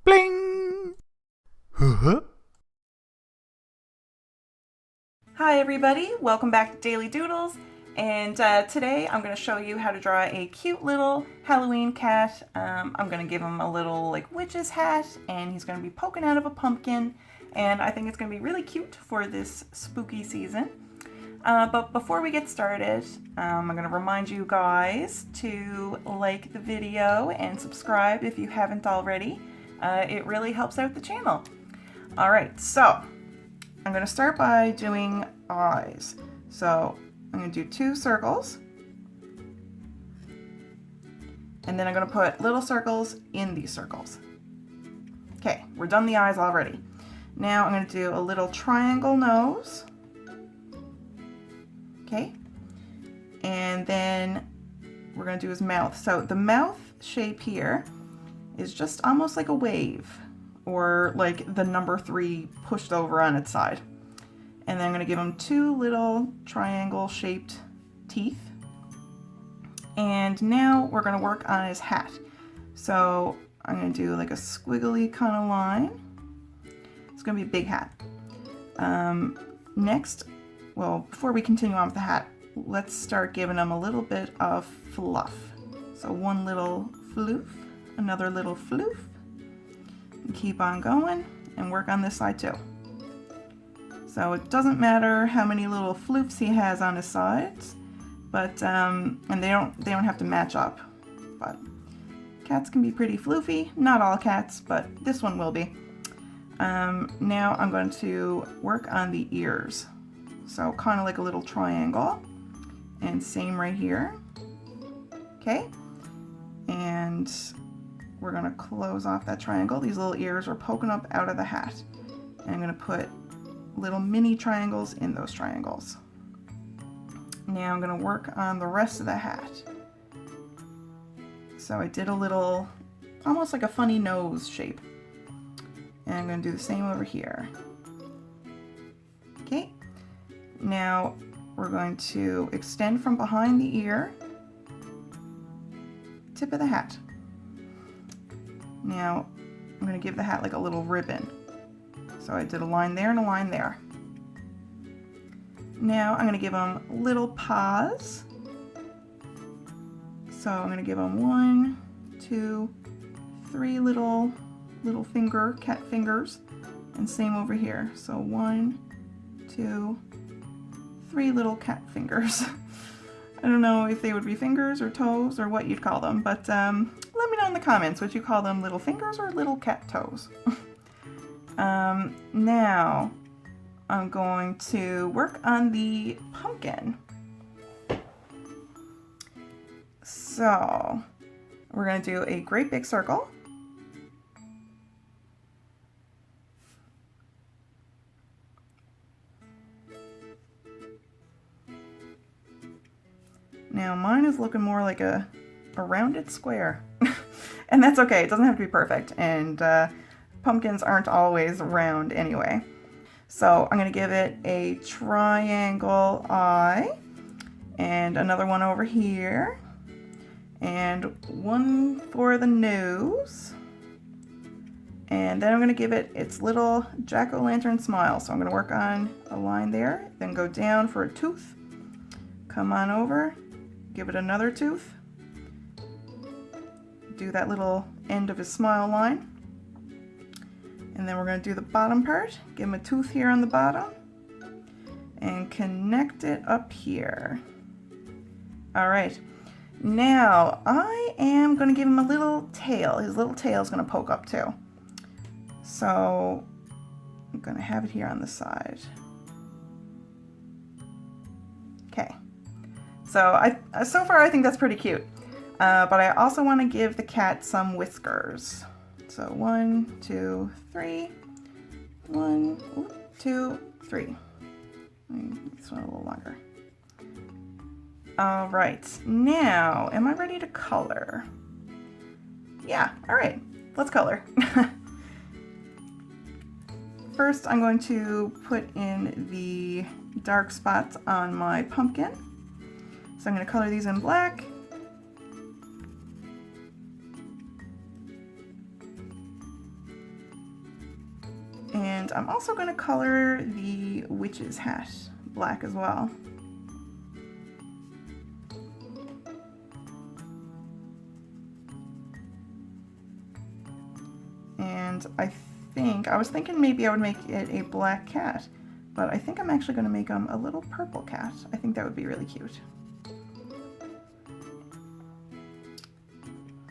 Bling! Huh? Hi everybody, welcome back to Daily Doodles, and today I'm going to show you how to draw a cute little Halloween cat. I'm going to give him a little witch's hat, and he's going to be poking out of a pumpkin, and I think it's going to be really cute for this spooky season. But before we get started, I'm going to remind you guys to like the video and subscribe if you haven't already. It really helps out the channel. Alright, so I'm going to start by doing eyes. So I'm going to do 2 circles, and then I'm going to put little circles in these circles. Okay, we're done the eyes already. Now I'm going to do a little triangle nose. Okay, and then we're going to do his mouth. So the mouth shape here is just almost like a wave, or like the number 3 pushed over on its side. And then I'm going to give him 2 little triangle shaped teeth. And now we're going to work on his hat. So I'm going to do like a squiggly kind of line. It's going to be a big hat. Next, well, before we continue on with the hat, let's start giving him a little bit of fluff. So one little floof, another little floof. And keep on going and work on this side too. So it doesn't matter how many little floofs he has on his sides, but and they don't have to match up. But cats can be pretty floofy. Not all cats, but this one will be. Now I'm going to work on the ears. So kind of like a little triangle, and same right here. Okay, and we're going to close off that triangle. These little ears are poking up out of the hat, and I'm going to put little mini triangles in those triangles. Now I'm going to work on the rest of the hat. So I did a little, almost like a funny nose shape, and I'm going to do the same over here. Okay, now we're going to extend from behind the ear, tip of the hat. Now I'm going to give the hat like a little ribbon. So I did a line there and a line there. Now I'm going to give them little paws. So I'm going to give them 1, 2, 3 little finger, cat fingers, and same over here. So 1, 2, 3 little cat fingers. I don't know if they would be fingers or toes or what you'd call them, but let me know in the comments, would you call them little fingers or little cat toes? Now I'm going to work on the pumpkin. So we're going to do a great big circle. Now mine is looking more like a rounded square. And that's okay, it doesn't have to be perfect, and pumpkins aren't always round anyway. So I'm going to give it a triangle eye, and another one over here, and one for the nose, and then I'm going to give it its little jack-o'-lantern smile. So I'm going to work on a line there, then go down for a tooth, come on over, give it another tooth, do that little end of his smile line, and then we're going to do the bottom part, give him a tooth here on the bottom, and connect it up here. All right, now I am going to give him a little tail. His little tail is going to poke up too. So I'm going to have it here on the side. Okay, so so far I think that's pretty cute. But I also want to give the cat some whiskers. So 1, 2, 3. 1, 2, 3. Make this one a little longer. All right, now am I ready to color? Yeah, all right, let's color. First, I'm going to put in the dark spots on my pumpkin. So I'm going to color these in black. And I'm also going to color the witch's hat black as well. And I was thinking maybe I would make it a black cat, but I think I'm actually going to make him a little purple cat. I think that would be really cute.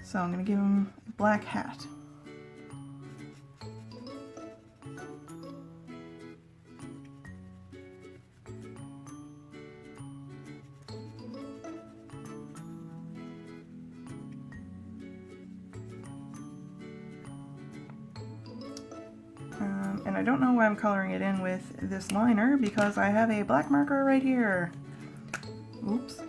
So I'm going to give him a black hat. And I don't know why I'm coloring it in with this liner because I have a black marker right here. Oops.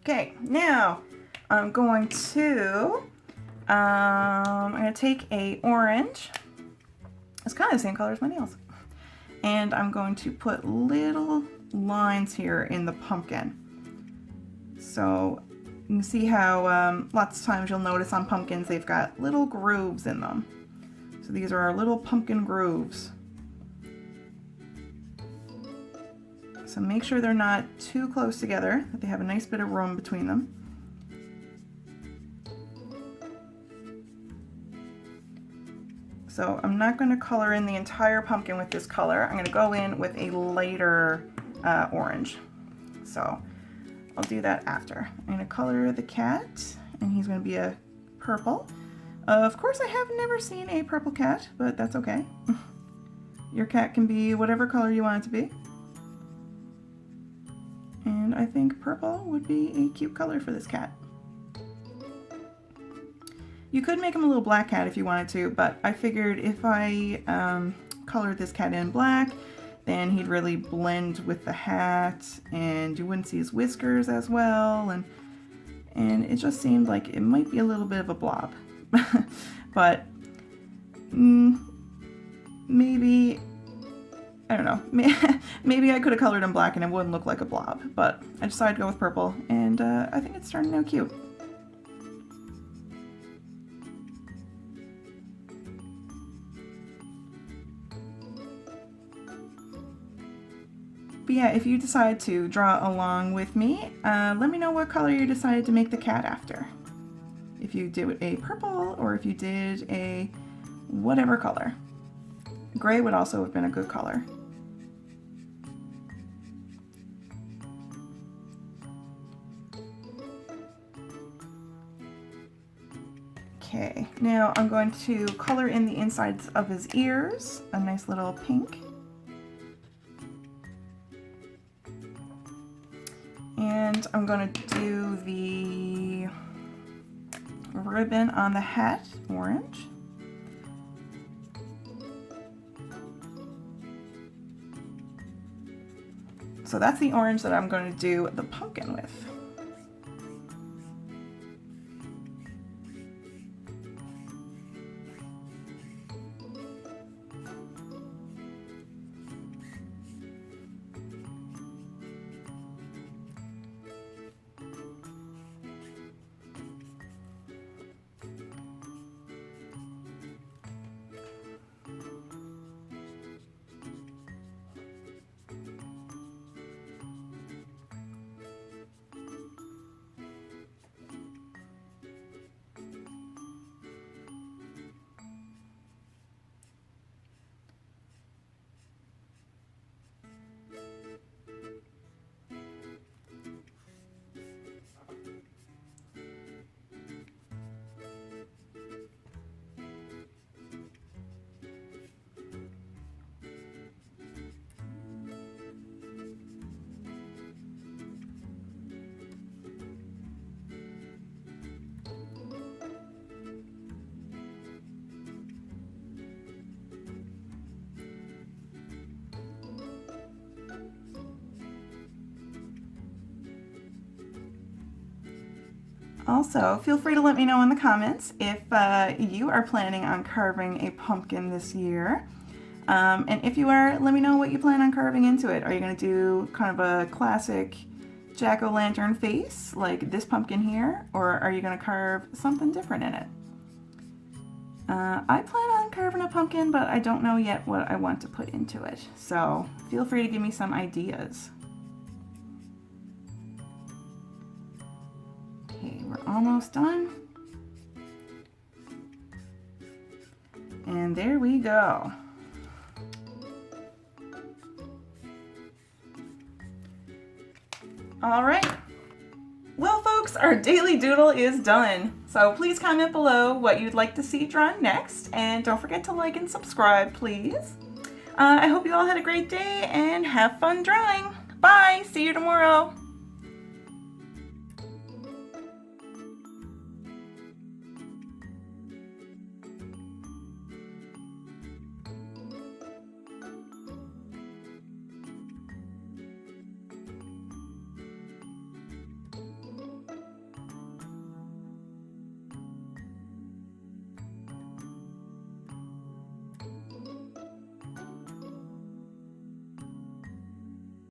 Okay, now I'm going to take a orange. It's kind of the same color as my nails. And I'm going to put little lines here in the pumpkin. So you can see how lots of times you'll notice on pumpkins they've got little grooves in them. So these are our little pumpkin grooves. So make sure they're not too close together, that they have a nice bit of room between them. So I'm not going to color in the entire pumpkin with this color. I'm going to go in with a lighter orange. So I'll do that after. I'm going to color the cat, and he's going to be a purple. Of course, I have never seen a purple cat, but that's okay. Your cat can be whatever color you want it to be. And I think purple would be a cute color for this cat. You could make him a little black cat if you wanted to, but I figured if I colored this cat in black, then he'd really blend with the hat, and you wouldn't see his whiskers as well, and it just seemed like it might be a little bit of a blob. But maybe, I don't know, maybe I could have colored him black and it wouldn't look like a blob, but I decided to go with purple, and I think it's turning out cute. But yeah, if you decide to draw along with me, let me know what color you decided to make the cat after. If you did a purple or if you did a whatever color. Gray would also have been a good color. Okay, now I'm going to color in the insides of his ears, a nice little pink. And I'm going to do the ribbon on the hat, orange. So that's the orange that I'm going to do the pumpkin with. Also, feel free to let me know in the comments if you are planning on carving a pumpkin this year. And if you are, let me know what you plan on carving into it. Are you going to do kind of a classic jack-o'-lantern face like this pumpkin here, or are you going to carve something different in it? I plan on carving a pumpkin, but I don't know yet what I want to put into it. So feel free to give me some ideas. Okay, we're almost done. And there we go. All right. Well, folks, our daily doodle is done. So please comment below what you'd like to see drawn next. And don't forget to like and subscribe, please. I hope you all had a great day and have fun drawing. Bye. See you tomorrow.